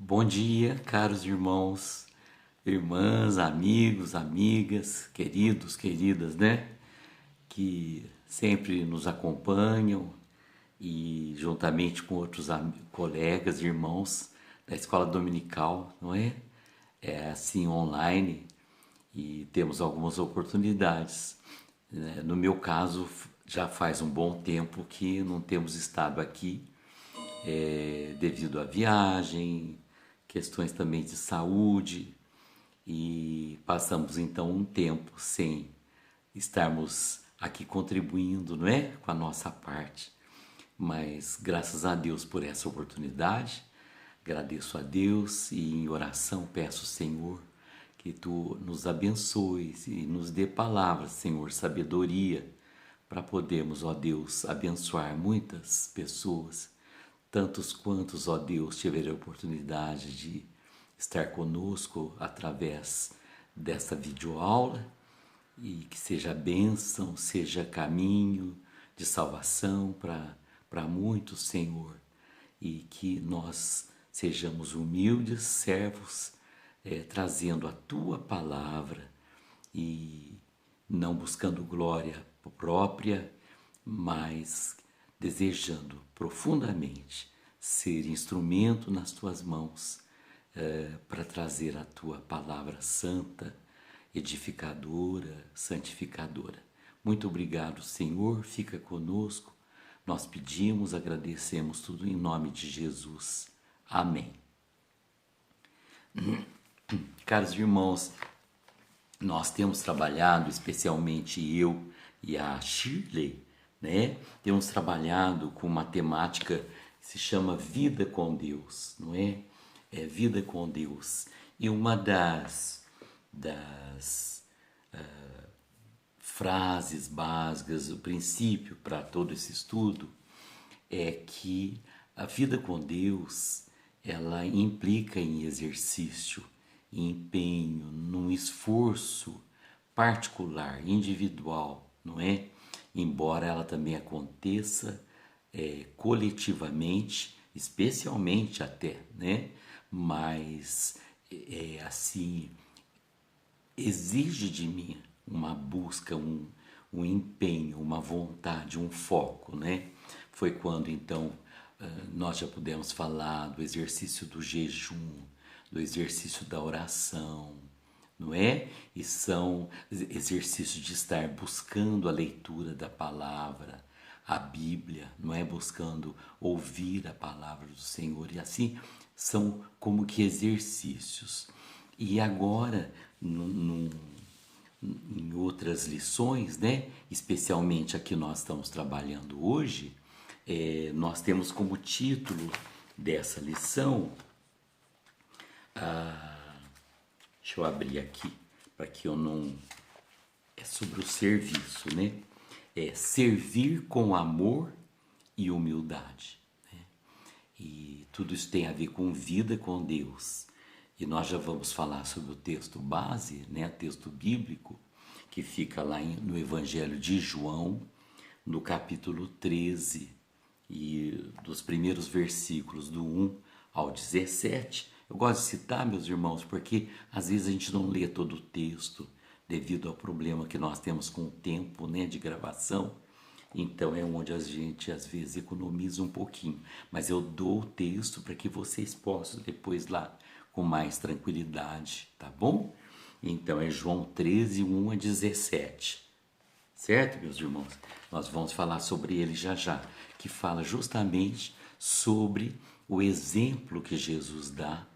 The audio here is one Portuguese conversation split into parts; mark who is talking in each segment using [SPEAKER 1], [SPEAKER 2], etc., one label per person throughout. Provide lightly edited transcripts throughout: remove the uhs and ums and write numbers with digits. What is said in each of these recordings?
[SPEAKER 1] Bom dia, caros irmãos, irmãs, amigos, amigas, queridos, queridas, né? Que sempre nos acompanham e juntamente com outros colegas, irmãos da escola dominical, não é? É assim online e temos algumas oportunidades, né? No meu caso, já faz um bom tempo que não temos estado aqui devido à viagem, questões também de saúde, e passamos então um tempo sem estarmos aqui contribuindo, não é? Com a nossa parte. Mas graças a Deus por essa oportunidade, agradeço a Deus e em oração peço, Senhor, que Tu nos abençoes e nos dê palavras, Senhor, sabedoria, para podermos, ó Deus, abençoar muitas pessoas, tantos quantos, ó Deus, tiverem a oportunidade de estar conosco através dessa videoaula e que seja bênção, seja caminho de salvação para muitos, Senhor, e que nós sejamos humildes servos, trazendo a Tua palavra e não buscando glória própria, mas desejando profundamente ser instrumento nas Tuas mãos para trazer a Tua palavra santa, edificadora, santificadora. Muito obrigado, Senhor, fica conosco. Nós pedimos, agradecemos tudo em nome de Jesus. Amém. Caros irmãos, nós temos trabalhado, especialmente eu e a Shirley, né? Temos trabalhado com uma temática que se chama Vida com Deus, não é? É Vida com Deus. E uma das frases básicas, o princípio para todo esse estudo é que a vida com Deus, ela implica em exercício, em empenho, num esforço particular, individual, não é? Embora ela também aconteça coletivamente, especialmente até, né? Mas assim exige de mim uma busca, um empenho, uma vontade, um foco, né? Foi quando então nós já pudemos falar do exercício do jejum, do exercício da oração, não é? E são exercícios de estar buscando a leitura da palavra, a Bíblia, não é? Buscando ouvir a palavra do Senhor, e assim são como que exercícios. E agora, em outras lições, né? Especialmente a que nós estamos trabalhando hoje, nós temos como título dessa lição, deixa eu abrir aqui para que eu não. É sobre o serviço, né? É servir com amor e humildade. Né? E tudo isso tem a ver com vida com Deus. E nós já vamos falar sobre o texto base, né? Texto bíblico, que fica lá no Evangelho de João, no capítulo 13, e dos primeiros versículos do 1 ao 17. Eu gosto de citar, meus irmãos, porque às vezes a gente não lê todo o texto, devido ao problema que nós temos com o tempo, né, de gravação. Então é onde a gente às vezes economiza um pouquinho. Mas eu dou o texto para que vocês possam depois lá com mais tranquilidade, tá bom? Então é João 13, 1 a 17. Certo, meus irmãos? Nós vamos falar sobre ele já já, que fala justamente sobre o exemplo que Jesus dá,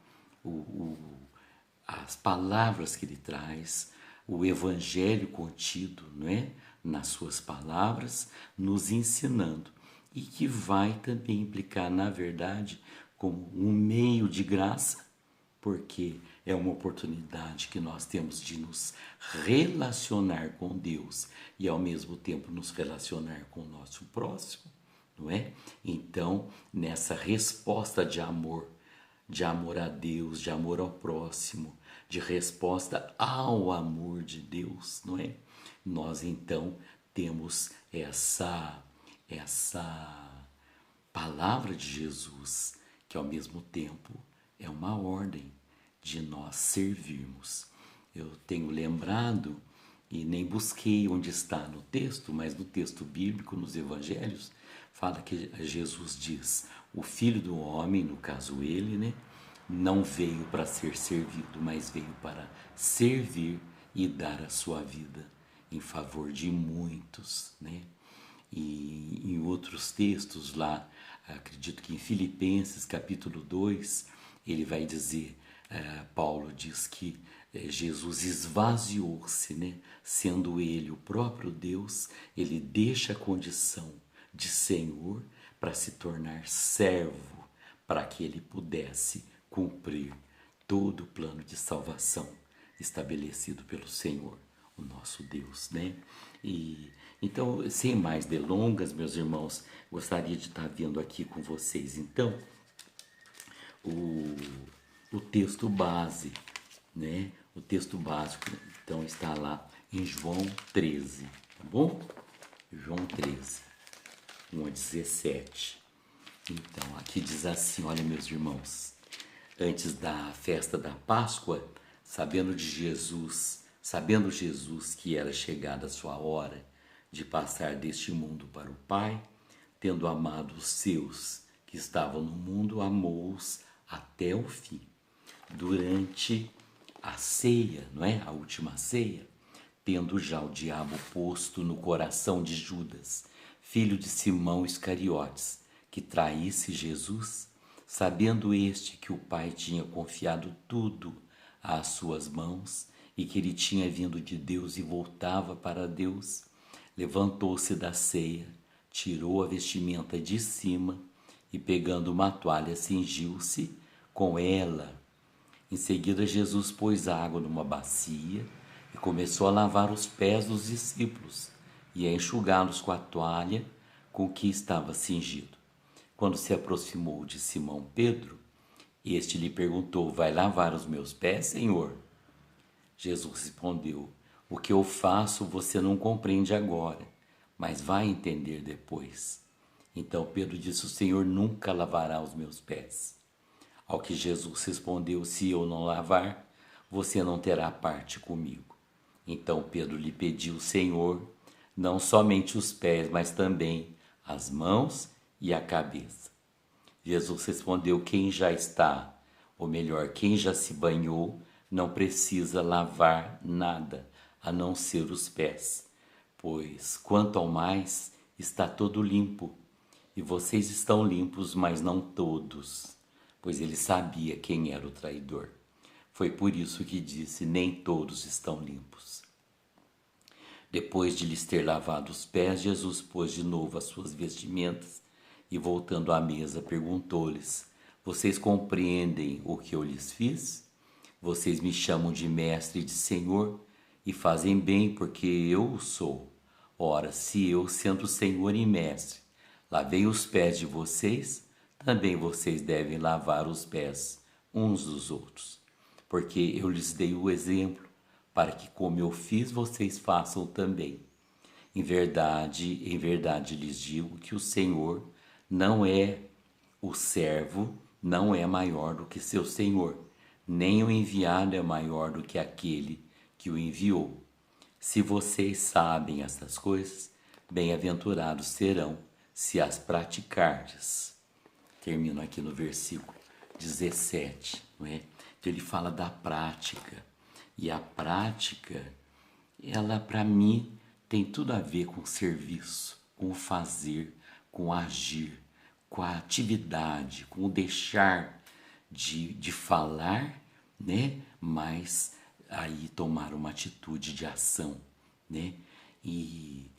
[SPEAKER 1] as palavras que ele traz, o evangelho contido, não é? Nas suas palavras, nos ensinando, e que vai também implicar, na verdade, como um meio de graça, porque é uma oportunidade que nós temos de nos relacionar com Deus e ao mesmo tempo nos relacionar com o nosso próximo, não é? Então, nessa resposta de amor a Deus, de amor ao próximo, de resposta ao amor de Deus, não é? Nós então temos essa palavra de Jesus que ao mesmo tempo é uma ordem de nós servirmos. Eu tenho lembrado e nem busquei onde está no texto, mas no texto bíblico, nos evangelhos, fala que Jesus diz: o Filho do Homem, no caso ele, né, não veio para ser servido, mas veio para servir e dar a sua vida em favor de muitos, né? E em outros textos lá, acredito que em Filipenses capítulo 2, ele vai dizer, Paulo diz que Jesus esvaziou-se, né? Sendo ele o próprio Deus, ele deixa a condição de Senhor para se tornar servo, para que ele pudesse cumprir todo o plano de salvação estabelecido pelo Senhor, o nosso Deus, né? E então, sem mais delongas, meus irmãos, gostaria de estar vendo aqui com vocês, então, o texto base, né? O texto básico, então, está lá em João 13, tá bom? João 13, 1 a 17. Então, aqui diz assim, olha, meus irmãos, antes da festa da Páscoa, sabendo Jesus que era chegada a sua hora de passar deste mundo para o Pai, tendo amado os seus que estavam no mundo, amou-os até o fim. Durante a ceia, não é? A última ceia, tendo já o diabo posto no coração de Judas, filho de Simão Iscariotes, que traísse Jesus, sabendo este que o Pai tinha confiado tudo às suas mãos e que ele tinha vindo de Deus e voltava para Deus, levantou-se da ceia, tirou a vestimenta de cima e, pegando uma toalha, cingiu-se com ela. Em seguida, Jesus pôs água numa bacia e começou a lavar os pés dos discípulos e a enxugá-los com a toalha com que estava cingido. Quando se aproximou de Simão Pedro, este lhe perguntou: vai lavar os meus pés, Senhor? Jesus respondeu: o que eu faço você não compreende agora, mas vai entender depois. Então Pedro disse: o Senhor nunca lavará os meus pés. Ao que Jesus respondeu: se eu não lavar, você não terá parte comigo. Então Pedro lhe pediu: Senhor, não somente os pés, mas também as mãos e a cabeça. Jesus respondeu: quem já está, ou melhor, quem já se banhou, não precisa lavar nada, a não ser os pés, pois quanto ao mais está todo limpo, e vocês estão limpos, mas não todos, pois ele sabia quem era o traidor. Foi por isso que disse: nem todos estão limpos. Depois de lhes ter lavado os pés, Jesus pôs de novo as suas vestimentas e, voltando à mesa, perguntou-lhes: vocês compreendem o que eu lhes fiz? Vocês me chamam de mestre e de senhor, e fazem bem, porque eu o sou. Ora, se eu, sendo senhor e mestre, lavei os pés de vocês, também vocês devem lavar os pés uns dos outros. Porque eu lhes dei o exemplo, para que, como eu fiz, vocês façam também. Em verdade lhes digo que o Senhor não é o servo, não é maior do que seu senhor, nem o enviado é maior do que aquele que o enviou. Se vocês sabem essas coisas, bem-aventurados serão se as praticardes. Termino aqui no versículo 17, não é? Então ele fala da prática. E a prática, ela para mim tem tudo a ver com o serviço, com o fazer, com o agir, com a atividade, com o deixar de falar, né? Mas aí tomar uma atitude de ação, né? E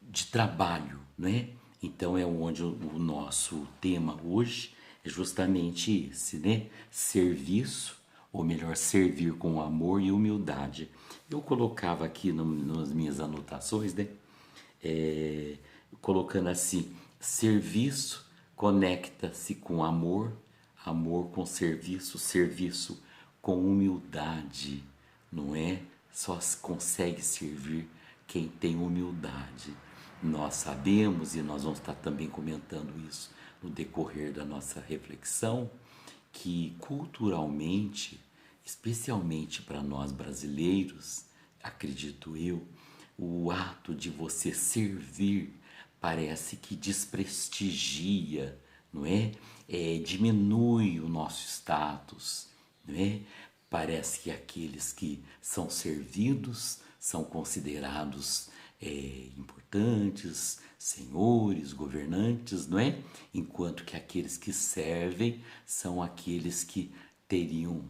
[SPEAKER 1] de trabalho, né? Então é onde o nosso tema hoje é justamente esse, né? Serviço, ou melhor, servir com amor e humildade. Eu colocava aqui nas minhas anotações, né? Colocando assim: serviço conecta-se com amor, amor com serviço, serviço com humildade, não é? Só consegue servir quem tem humildade. Nós sabemos, e nós vamos estar também comentando isso no decorrer da nossa reflexão, que culturalmente, especialmente para nós brasileiros, acredito eu, o ato de você servir parece que desprestigia, não é? Diminui o nosso status, não é? Parece que aqueles que são servidos são considerados importantes, senhores, governantes, não é? Enquanto que aqueles que servem são aqueles que teriam,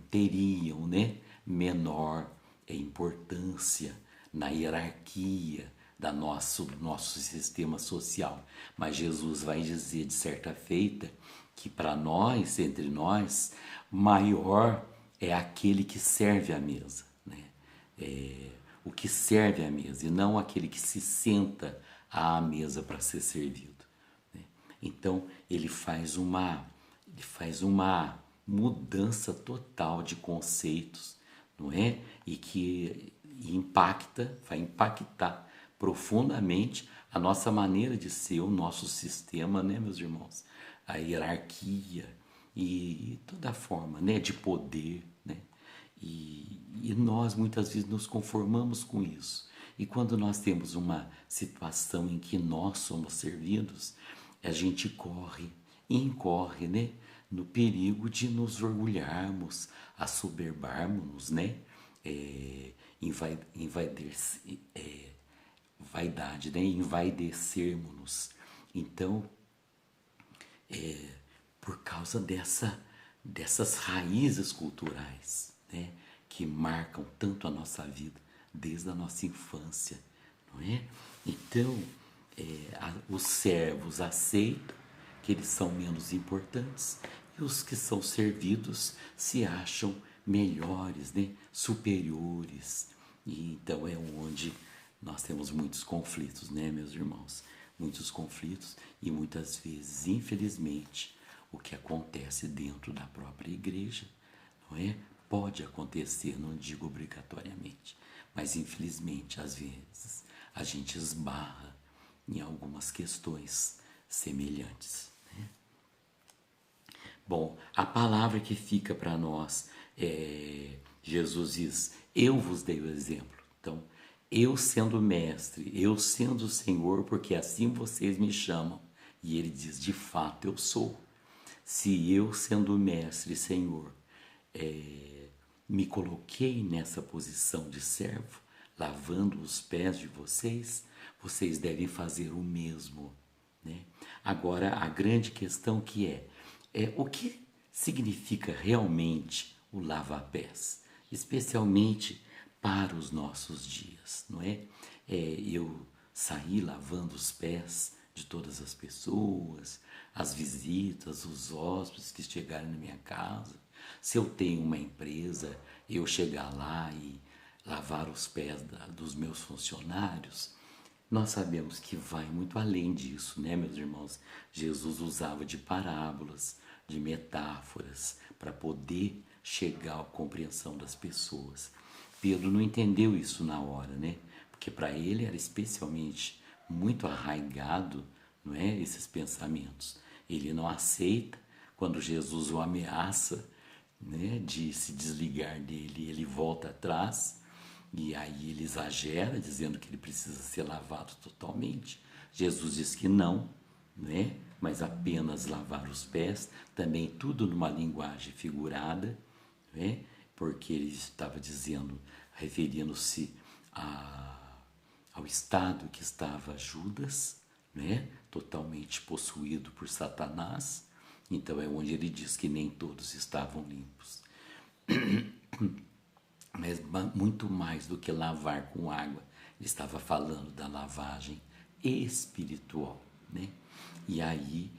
[SPEAKER 1] né, menor importância na hierarquia do nosso sistema social. Mas Jesus vai dizer de certa feita que para nós, entre nós, maior é aquele que serve à mesa, né? O que serve à mesa e não aquele que se senta à mesa para ser servido, né? Então ele faz uma mudança total de conceitos, não é? E que vai impactar profundamente a nossa maneira de ser, o nosso sistema, né, meus irmãos? A hierarquia e toda a forma, né, de poder, né? E nós muitas vezes nos conformamos com isso. E quando nós temos uma situação em que nós somos servidos, a gente incorre, né, no perigo de nos orgulharmos, assoberbarmos, né, vaidade, né, envaidecermos-nos. Então, por causa dessas raízes culturais, né, que marcam tanto a nossa vida desde a nossa infância, não é? Então, os servos aceitam que eles são menos importantes e os que são servidos se acham melhores, né, superiores. E então é onde nós temos muitos conflitos, né, meus irmãos? Muitos conflitos e muitas vezes, infelizmente, o que acontece dentro da própria igreja, não é? Pode acontecer, não digo obrigatoriamente, mas infelizmente, às vezes, a gente esbarra em algumas questões semelhantes, né? Bom, a palavra que fica para nós Jesus diz: eu vos dei o exemplo. Então, eu sendo mestre, eu sendo Senhor, porque assim vocês me chamam. E ele diz: de fato eu sou. Se eu sendo mestre e Senhor me coloquei nessa posição de servo, lavando os pés de vocês, vocês devem fazer o mesmo, né? Agora, a grande questão que é o que significa realmente o lava-pés, especialmente para os nossos dias, não é? Eu saí lavando os pés de todas as pessoas, as visitas, os hóspedes que chegaram na minha casa. Se eu tenho uma empresa, eu chegar lá e lavar os pés dos meus funcionários, nós sabemos que vai muito além disso, né, meus irmãos? Jesus usava de parábolas, de metáforas, para poder chegar à compreensão das pessoas. Pedro não entendeu isso na hora, né? Porque para ele era especialmente muito arraigado, não é, esses pensamentos. Ele não aceita quando Jesus o ameaça, né, de se desligar dele, ele volta atrás e aí ele exagera, dizendo que ele precisa ser lavado totalmente. Jesus diz que não, né, mas apenas lavar os pés, também tudo numa linguagem figurada, né, porque ele estava dizendo, referindo-se ao estado que estava Judas, né, totalmente possuído por Satanás. Então é onde ele diz que nem todos estavam limpos. Mas muito mais do que lavar com água, ele estava falando da lavagem espiritual, né? E aí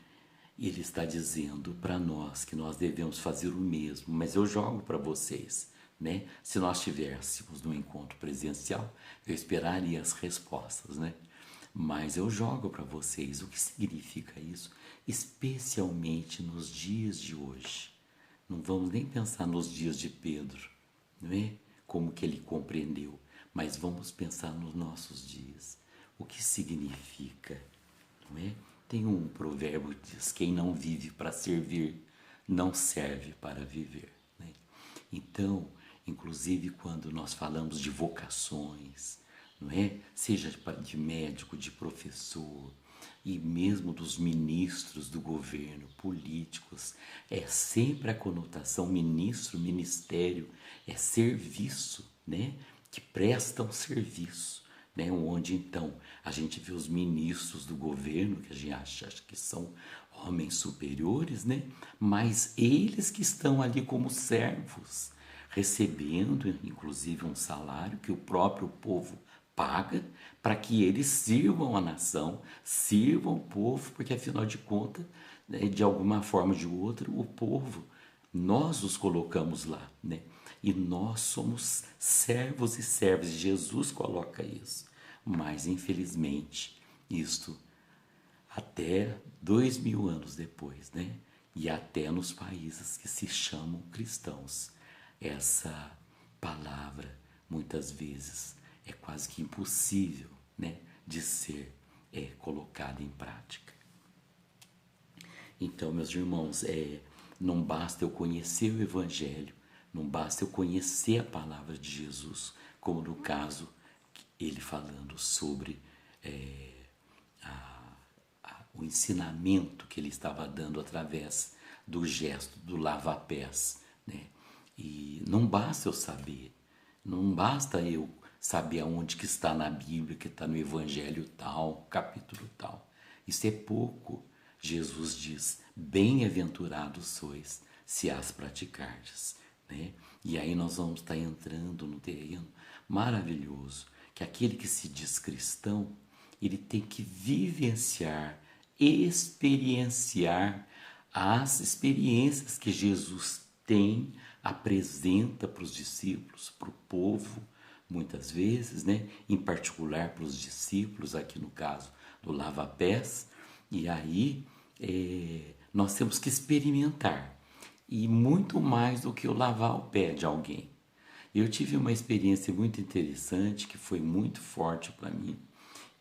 [SPEAKER 1] ele está dizendo para nós que nós devemos fazer o mesmo, mas eu jogo para vocês, né? Se nós estivéssemos no encontro presencial, eu esperaria as respostas, né? Mas eu jogo para vocês o que significa isso, especialmente nos dias de hoje. Não vamos nem pensar nos dias de Pedro, não é? Como que ele compreendeu, mas vamos pensar nos nossos dias. O que significa, não é? Tem um provérbio que diz: quem não vive para servir, não serve para viver, né? Então, inclusive quando nós falamos de vocações, não é? Seja de médico, de professor e mesmo dos ministros do governo, políticos, é sempre a conotação ministro, ministério, é serviço, né? Que prestam serviço, né? Onde então a gente vê os ministros do governo, que a gente acha que são homens superiores, né? Mas eles que estão ali como servos, recebendo inclusive um salário que o próprio povo paga para que eles sirvam a nação, sirvam o povo, porque afinal de contas, né, de alguma forma ou de outra, o povo, nós os colocamos lá, né? E nós somos servos e servas, Jesus coloca isso. Mas, infelizmente, isto até 2000 anos depois, né? E até nos países que se chamam cristãos, essa palavra, muitas vezes, é quase que impossível, né, de ser colocada em prática. Então, meus irmãos, não basta eu conhecer o Evangelho, não basta eu conhecer a palavra de Jesus, como no caso, ele falando sobre o ensinamento que ele estava dando através do gesto do lava-pés, né? E não basta eu saber, não basta eu saber aonde que está na Bíblia, que está no Evangelho tal, capítulo tal. Isso é pouco. Jesus diz, bem-aventurados sois se as praticardes, né? E aí nós vamos estar entrando no terreno maravilhoso, que aquele que se diz cristão, ele tem que vivenciar, experienciar as experiências que Jesus tem, apresenta para os discípulos, para o povo, muitas vezes, né? Em particular para os discípulos, aqui no caso do lava-pés. E aí nós temos que experimentar, e muito mais do que o lavar o pé de alguém. Eu tive uma experiência muito interessante, que foi muito forte para mim.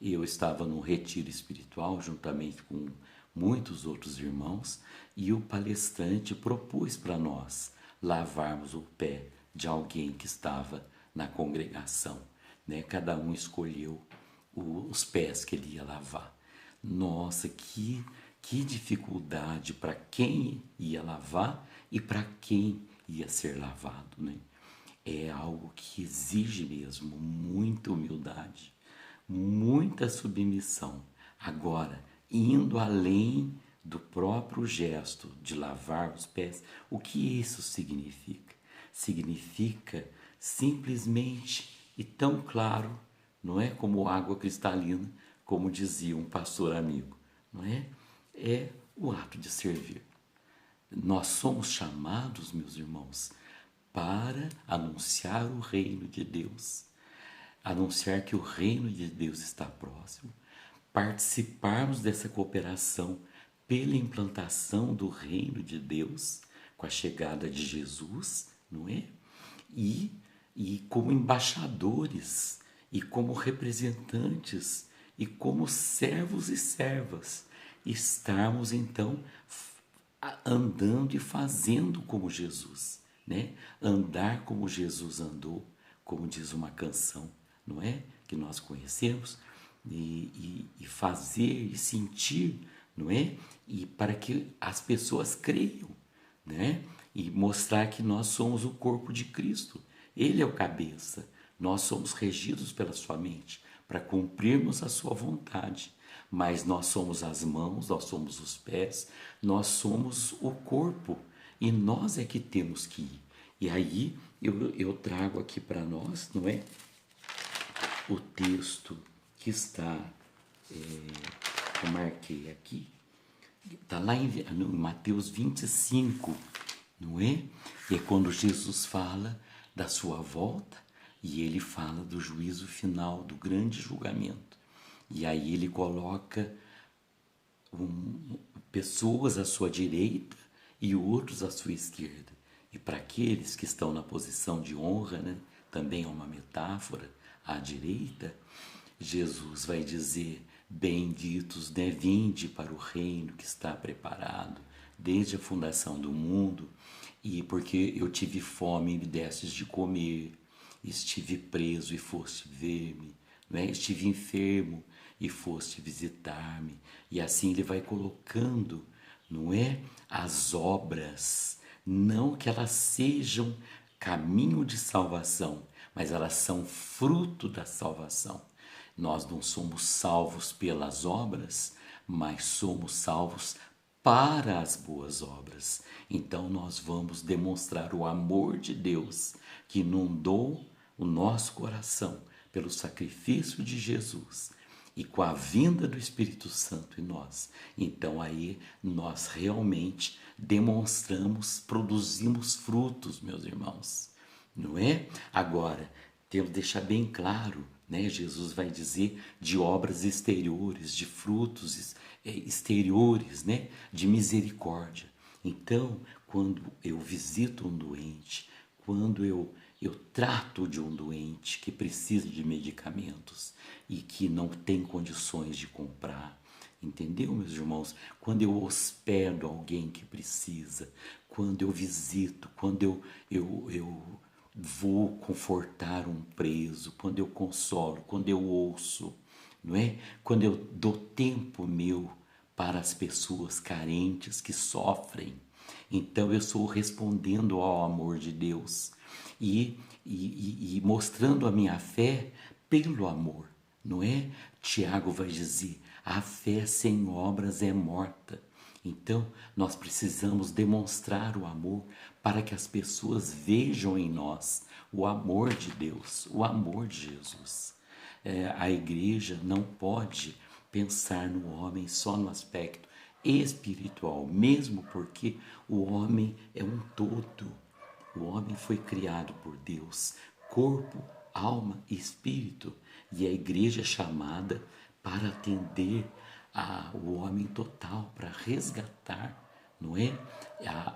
[SPEAKER 1] Eu estava num retiro espiritual, juntamente com muitos outros irmãos, e o palestrante propôs para nós lavarmos o pé de alguém que estava na congregação, né? Cada um escolheu os pés que ele ia lavar. Nossa, que dificuldade para quem ia lavar e para quem ia ser lavado, né? É algo que exige mesmo muita humildade, muita submissão. Agora, indo além do próprio gesto de lavar os pés, o que isso significa? Significa simplesmente e tão claro, não é como água cristalina, como dizia um pastor amigo, não é? É o ato de servir. Nós somos chamados, meus irmãos, para anunciar o reino de Deus, anunciar que o reino de Deus está próximo, participarmos dessa cooperação pela implantação do reino de Deus, com a chegada de Jesus, não é? E como embaixadores, e como representantes, e como servos e servas, estarmos então andando e fazendo como Jesus, né? Andar como Jesus andou, como diz uma canção, não é? Que nós conhecemos, e fazer e sentir, não é? E para que as pessoas creiam, né? E mostrar que nós somos o corpo de Cristo. Ele é o cabeça. Nós somos regidos pela sua mente para cumprirmos a sua vontade. Mas nós somos as mãos, nós somos os pés, nós somos o corpo. E nós é que temos que ir. E aí eu trago aqui para nós, não é? O texto que está, eu marquei aqui, está lá em Mateus 25, não é? E é quando Jesus fala da sua volta e ele fala do juízo final, do grande julgamento. E aí ele coloca pessoas à sua direita e outros à sua esquerda. E para aqueles que estão na posição de honra, né, também é uma metáfora, à direita, Jesus vai dizer, benditos, né, vinde para o reino que está preparado desde a fundação do mundo, e porque eu tive fome e me destes de comer, estive preso e foste ver-me, não é? Estive enfermo e foste visitar-me. E assim ele vai colocando, não é? As obras, não que elas sejam caminho de salvação, mas elas são fruto da salvação. Nós não somos salvos pelas obras, mas somos salvos para as boas obras. Então nós vamos demonstrar o amor de Deus que inundou o nosso coração pelo sacrifício de Jesus e com a vinda do Espírito Santo em nós. Então aí nós realmente demonstramos, produzimos frutos, meus irmãos, não é? Agora, temos que deixar bem claro, né? Jesus vai dizer de obras exteriores, de frutos exteriores, né? De misericórdia. Então, quando eu visito um doente, quando eu trato de um doente que precisa de medicamentos e que não tem condições de comprar, entendeu, meus irmãos? Quando eu hospedo alguém que precisa, quando eu visito, quando eu vou confortar um preso, quando eu consolo, quando eu ouço, não é? Quando eu dou tempo meu para as pessoas carentes que sofrem, então eu estou respondendo ao amor de Deus e mostrando a minha fé pelo amor, não é? Tiago vai dizer, a fé sem obras é morta. Então, nós precisamos demonstrar o amor para que as pessoas vejam em nós o amor de Deus, o amor de Jesus. A igreja não pode pensar no homem só no aspecto espiritual, mesmo porque o homem é um todo. O homem foi criado por Deus, corpo, alma e espírito, e a igreja é chamada para atender o homem total, para resgatar, não é?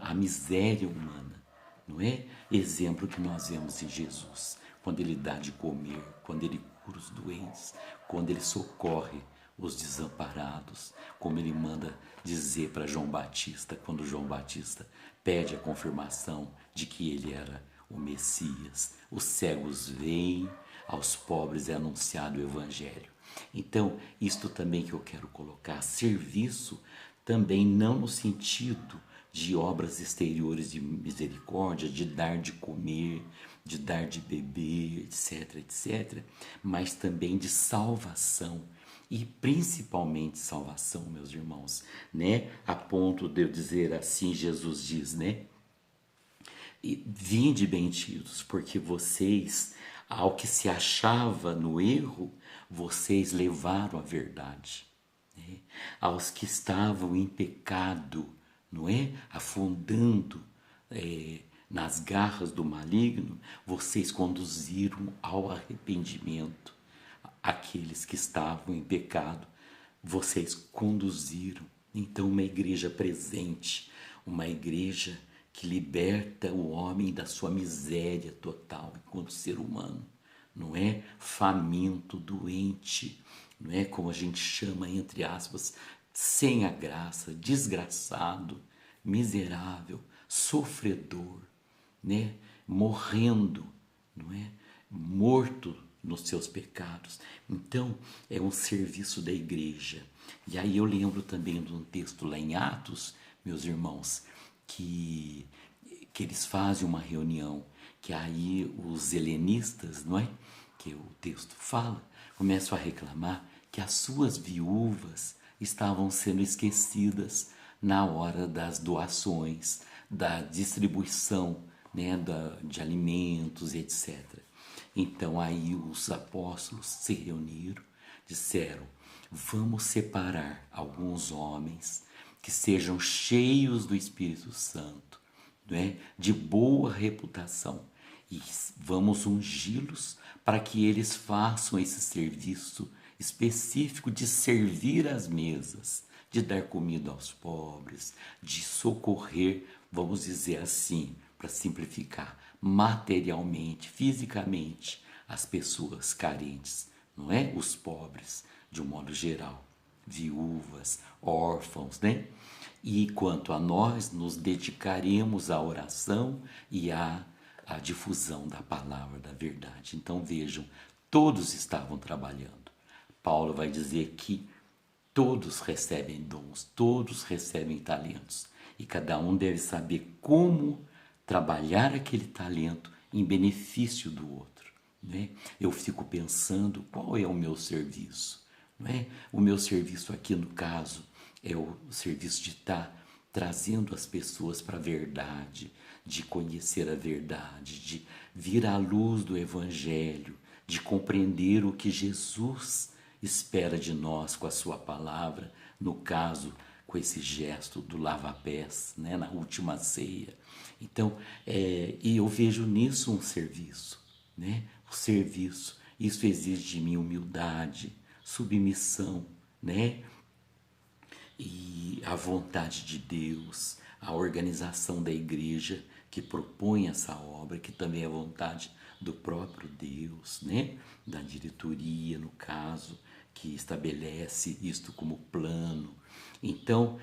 [SPEAKER 1] A miséria humana, não é? Exemplo que nós vemos em Jesus, quando ele dá de comer, quando ele cura os doentes, quando ele socorre os desamparados, como ele manda dizer para João Batista, quando João Batista pede a confirmação de que ele era o Messias. Os cegos veem, aos pobres é anunciado o Evangelho. Então, isto também que eu quero colocar, serviço também não no sentido de obras exteriores de misericórdia, de dar de comer, de dar de beber, etc, etc, mas também de salvação. E principalmente salvação, meus irmãos, né? A ponto de eu dizer assim, Jesus diz, né? E vinde benditos, porque vocês, ao que se achava no erro, vocês levaram a verdade. Né? Aos que estavam em pecado, não é? Afundando nas garras do maligno, vocês conduziram ao arrependimento. Aqueles que estavam em pecado, vocês conduziram. Então, uma igreja presente, uma igreja que liberta o homem da sua miséria total enquanto ser humano, não é? Faminto, doente, não é? Como a gente chama, entre aspas, sem a graça, desgraçado, miserável, sofredor, né? Morrendo, não é? Morto nos seus pecados. Então, é um serviço da igreja. E aí eu lembro também de um texto lá em Atos, meus irmãos, que eles fazem uma reunião, que aí os helenistas, não é? Que o texto fala, começam a reclamar que as suas viúvas estavam sendo esquecidas na hora das doações, da distribuição, né, de alimentos, etc. Então aí os apóstolos se reuniram, disseram, vamos separar alguns homens que sejam cheios do Espírito Santo, né, de boa reputação, e vamos ungí-los para que eles façam esse serviço específico de servir às mesas, de dar comida aos pobres, de socorrer, vamos dizer assim, para simplificar, materialmente, fisicamente, as pessoas carentes, não é? Os pobres, de um modo geral, viúvas, órfãos, né? E quanto a nós, nos dedicaremos à oração e à difusão da palavra da verdade. Então vejam, todos estavam trabalhando. Paulo vai dizer que todos recebem dons, todos recebem talentos. E cada um deve saber como trabalhar aquele talento em benefício do outro. Né? Eu fico pensando qual é o meu serviço. Não é? O meu serviço aqui, no caso, é o serviço de estar trazendo as pessoas para a verdade, de conhecer a verdade, de vir à luz do Evangelho, de compreender o que Jesus espera de nós com a sua palavra, no caso, com esse gesto do lava-pés, né, na última ceia. Então, e eu vejo nisso um serviço, né? O serviço, isso exige de mim humildade, submissão, né? E a vontade de Deus, a organização da igreja que propõe essa obra, que também é a vontade do próprio Deus, né? Da diretoria, no caso, que estabelece isto como plano. Então,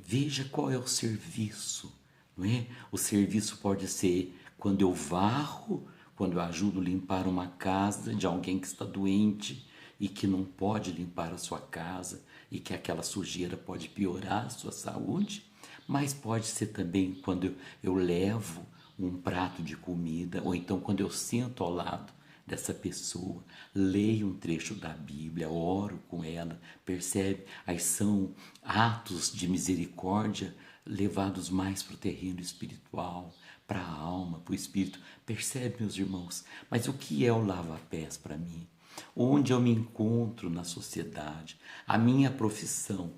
[SPEAKER 1] veja qual é o serviço, não é? O serviço pode ser quando eu varro, quando eu ajudo a limpar uma casa de alguém que está doente e que não pode limpar a sua casa e que aquela sujeira pode piorar a sua saúde, mas pode ser também quando eu levo um prato de comida, ou então quando eu sento ao lado dessa pessoa, leio um trecho da Bíblia, oro com ela, percebe? Aí são atos de misericórdia levados mais para o terreno espiritual, para a alma, para o espírito. Percebe, meus irmãos? Mas o que é o lava-pés para mim? Onde eu me encontro na sociedade? A minha profissão.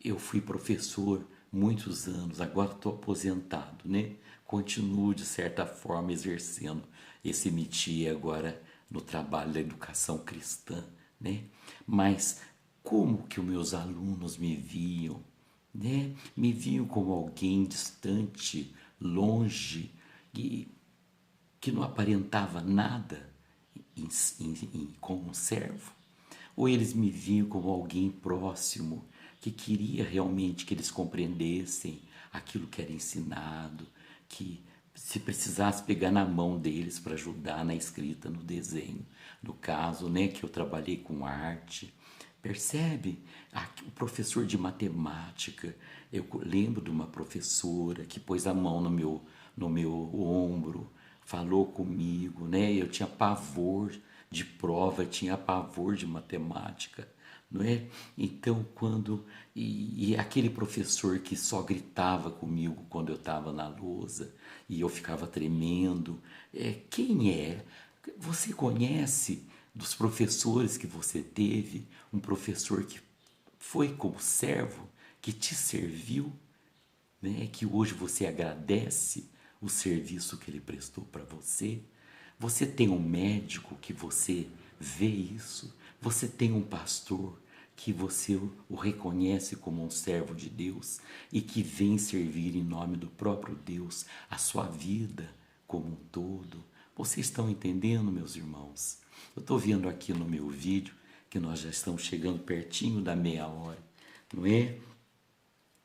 [SPEAKER 1] Eu fui professor muitos anos, agora estou aposentado, né? Continuo, de certa forma, exercendo esse métier agora no trabalho da educação cristã, né? Mas como que os meus alunos me viam, né? Me viam como alguém distante, longe, que não aparentava nada como um servo? Ou eles me viam como alguém próximo, que queria realmente que eles compreendessem aquilo que era ensinado, que se precisasse pegar na mão deles para ajudar na escrita, no desenho. No caso, né, que eu trabalhei com arte. Percebe? O professor de matemática, eu lembro de uma professora que pôs a mão no meu ombro, falou comigo, né? Eu tinha pavor de prova, tinha pavor de matemática, não é? Então, e aquele professor que só gritava comigo quando eu estava na lousa e eu ficava tremendo, quem é? Você conhece dos professores que você teve, um professor que foi como servo, que te serviu, né? Que hoje você agradece o serviço que ele prestou para você? Você tem um médico que você vê isso? Você tem um pastor que você o reconhece como um servo de Deus e que vem servir em nome do próprio Deus a sua vida como um todo? Vocês estão entendendo, meus irmãos? Eu estou vendo aqui no meu vídeo que nós já estamos chegando pertinho da meia hora, não é?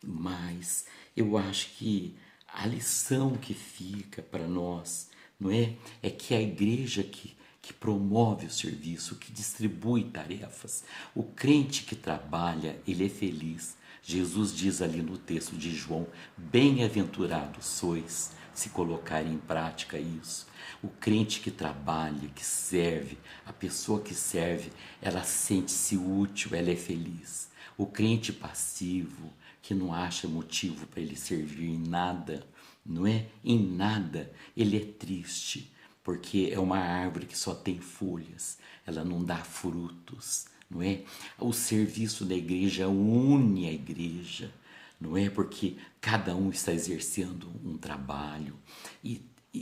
[SPEAKER 1] Mas eu acho que a lição que fica para nós, não é? É que a igreja que promove o serviço, que distribui tarefas, o crente que trabalha, ele é feliz. Jesus diz ali no texto de João: bem-aventurados sois se colocarem em prática isso. O crente que trabalha, que serve, a pessoa que serve, ela sente-se útil, ela é feliz. O crente passivo, que não acha motivo para ele servir em nada, não é? Em nada, ele é triste, porque é uma árvore que só tem folhas, ela não dá frutos, não é? O serviço da igreja une a igreja, não é? Porque cada um está exercendo um trabalho e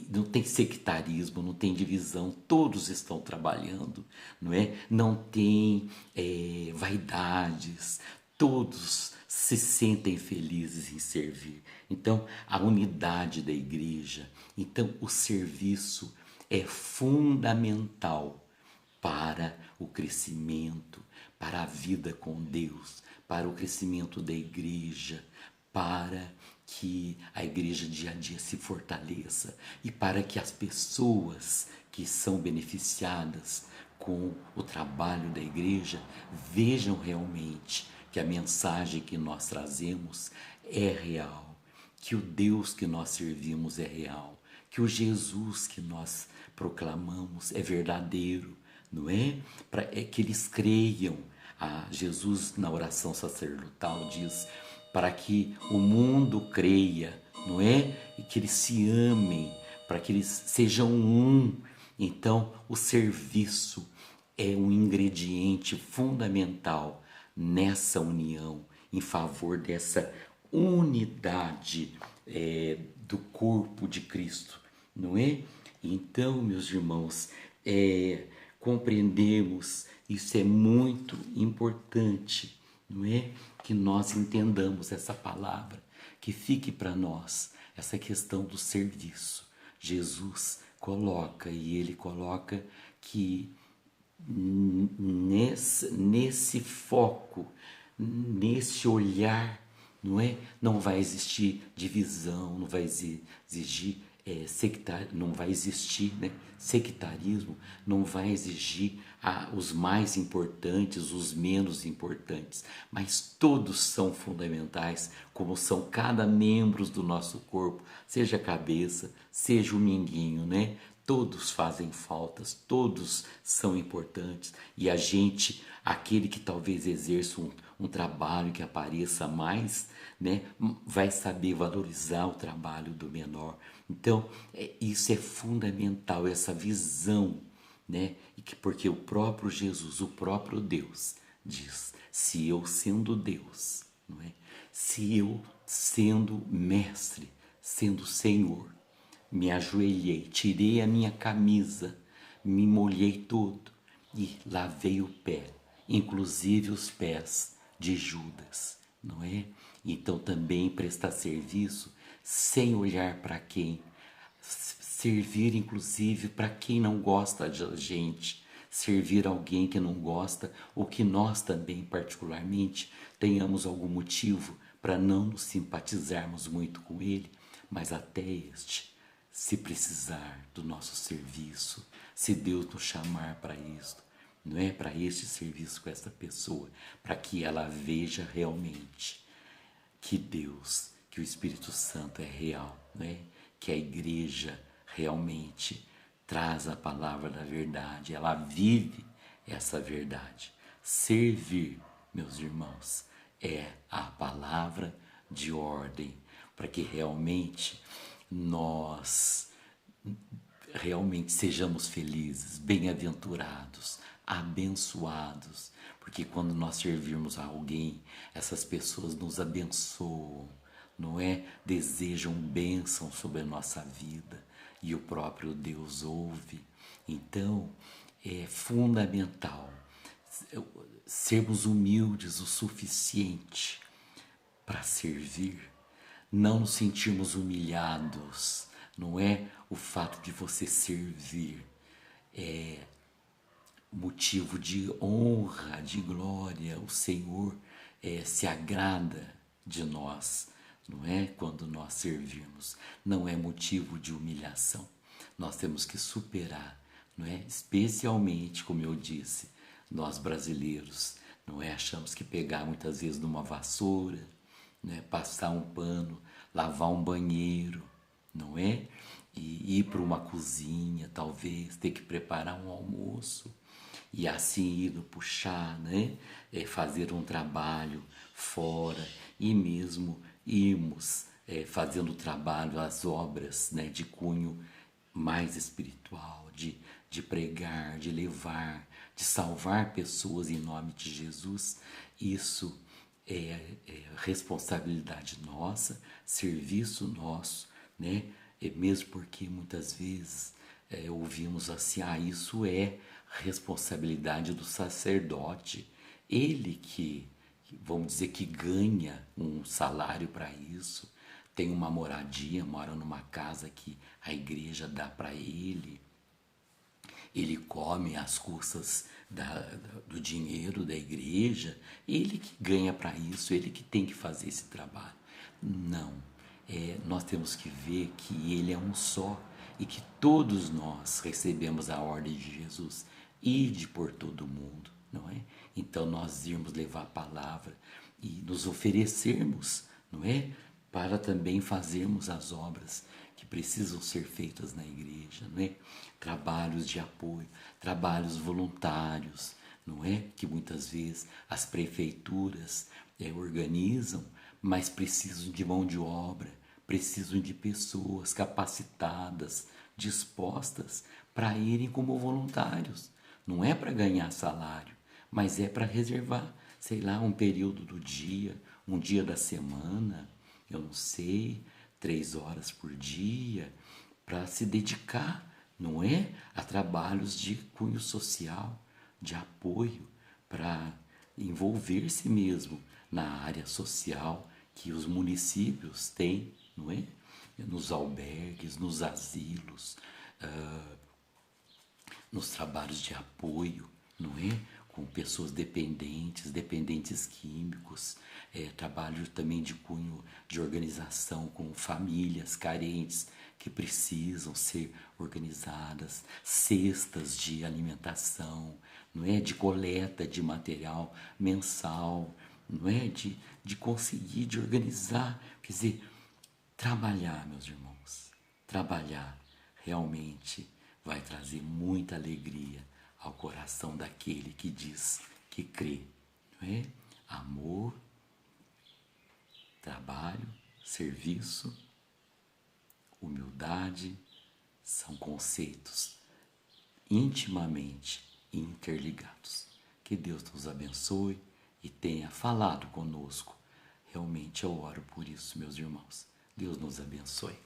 [SPEAKER 1] não tem sectarismo, não tem divisão, todos estão trabalhando, não é? Não tem vaidades, todos se sentem felizes em servir. Então, a unidade da igreja, então o serviço é fundamental para o crescimento, para a vida com Deus, para o crescimento da igreja, para que a igreja dia a dia se fortaleça e para que as pessoas que são beneficiadas com o trabalho da igreja vejam realmente que a mensagem que nós trazemos é real, que o Deus que nós servimos é real, que o Jesus que nós proclamamos é verdadeiro, não é? Para que eles creiam. Jesus, na oração sacerdotal, diz para que o mundo creia, não é? E que eles se amem, para que eles sejam um. Então, o serviço é um ingrediente fundamental nessa união, em favor dessa unidade do corpo de Cristo, não é? Então, meus irmãos, compreendemos, isso é muito importante, não é? Que nós entendamos essa palavra, que fique para nós essa questão do serviço. Jesus coloca, e ele coloca que nesse foco, nesse olhar, não é? Não vai existir divisão, não vai exigir não vai existir, né? Sectarismo, não vai exigir os mais importantes, os menos importantes, mas todos são fundamentais, como são cada membro do nosso corpo, seja a cabeça, seja o minguinho, né? Todos fazem faltas, todos são importantes, e a gente, aquele que talvez exerça um trabalho que apareça mais, né, vai saber valorizar o trabalho do menor. Então, isso é fundamental, essa visão, né? Porque o próprio Jesus, o próprio Deus, diz: se eu sendo Deus, não é? Se eu sendo mestre, sendo Senhor, me ajoelhei, tirei a minha camisa, me molhei todo e lavei o pé, inclusive os pés de Judas, não é? Então também prestar serviço sem olhar para quem, servir inclusive para quem não gosta da gente, servir alguém que não gosta, ou que nós também particularmente tenhamos algum motivo para não nos simpatizarmos muito com ele, mas até este, se precisar do nosso serviço, se Deus nos chamar para isto, não é? Para este serviço com essa pessoa, para que ela veja realmente que Deus, que o Espírito Santo é real, né? Que a igreja realmente traz a palavra da verdade, ela vive essa verdade. Servir, meus irmãos, é a palavra de ordem, para que realmente nós sejamos felizes, bem-aventurados, abençoados, porque quando nós servirmos a alguém, essas pessoas nos abençoam, não é? Desejam bênção sobre a nossa vida, e o próprio Deus ouve. Então, é fundamental sermos humildes o suficiente para servir, não nos sentirmos humilhados, não é? O fato de você servir é motivo de honra, de glória. O Senhor se agrada de nós, não é? Quando nós servirmos, não é motivo de humilhação. Nós temos que superar, não é? Especialmente, como eu disse, nós brasileiros, não é? Achamos que pegar muitas vezes numa vassoura, né? Passar um pano, lavar um banheiro, não é? E ir para uma cozinha, talvez, ter que preparar um almoço, e assim ir puxar, né? Fazer um trabalho fora, e mesmo irmos fazendo o trabalho, as obras, né? De cunho mais espiritual, de pregar, de levar, de salvar pessoas em nome de Jesus. Isso é responsabilidade nossa, serviço nosso, né? Mesmo porque muitas vezes ouvimos assim: isso é responsabilidade do sacerdote, ele que, vamos dizer, que ganha um salário para isso, tem uma moradia, mora numa casa que a igreja dá para ele come às custas do dinheiro da igreja, ele que ganha para isso, ele que tem que fazer esse trabalho. Não. Nós temos que ver que Ele é um só e que todos nós recebemos a ordem de Jesus, ide por todo o mundo, não é? Então nós irmos levar a palavra e nos oferecermos, não é? Para também fazermos as obras que precisam ser feitas na igreja, não é? Trabalhos de apoio, trabalhos voluntários, não é? Que muitas vezes as prefeituras organizam, mas precisam de mão de obra, precisam de pessoas capacitadas, dispostas para irem como voluntários. Não é para ganhar salário, mas é para reservar, sei lá, um período do dia, um dia da semana, eu não sei, 3 horas por dia, para se dedicar, não é? A trabalhos de cunho social, de apoio, para envolver-se mesmo na área social que os municípios têm, não é? Nos albergues, nos asilos, nos trabalhos de apoio, não é? Com pessoas dependentes, dependentes químicos, trabalho também de cunho de organização com famílias carentes que precisam ser organizadas, cestas de alimentação, não é? De coleta de material mensal, não é? De conseguir, de organizar, quer dizer, trabalhar, meus irmãos, trabalhar realmente vai trazer muita alegria ao coração daquele que diz que crê, não é? Amor, trabalho, serviço, humildade são conceitos intimamente interligados. Que Deus nos abençoe e tenha falado conosco. Realmente eu oro por isso, meus irmãos. Deus nos abençoe.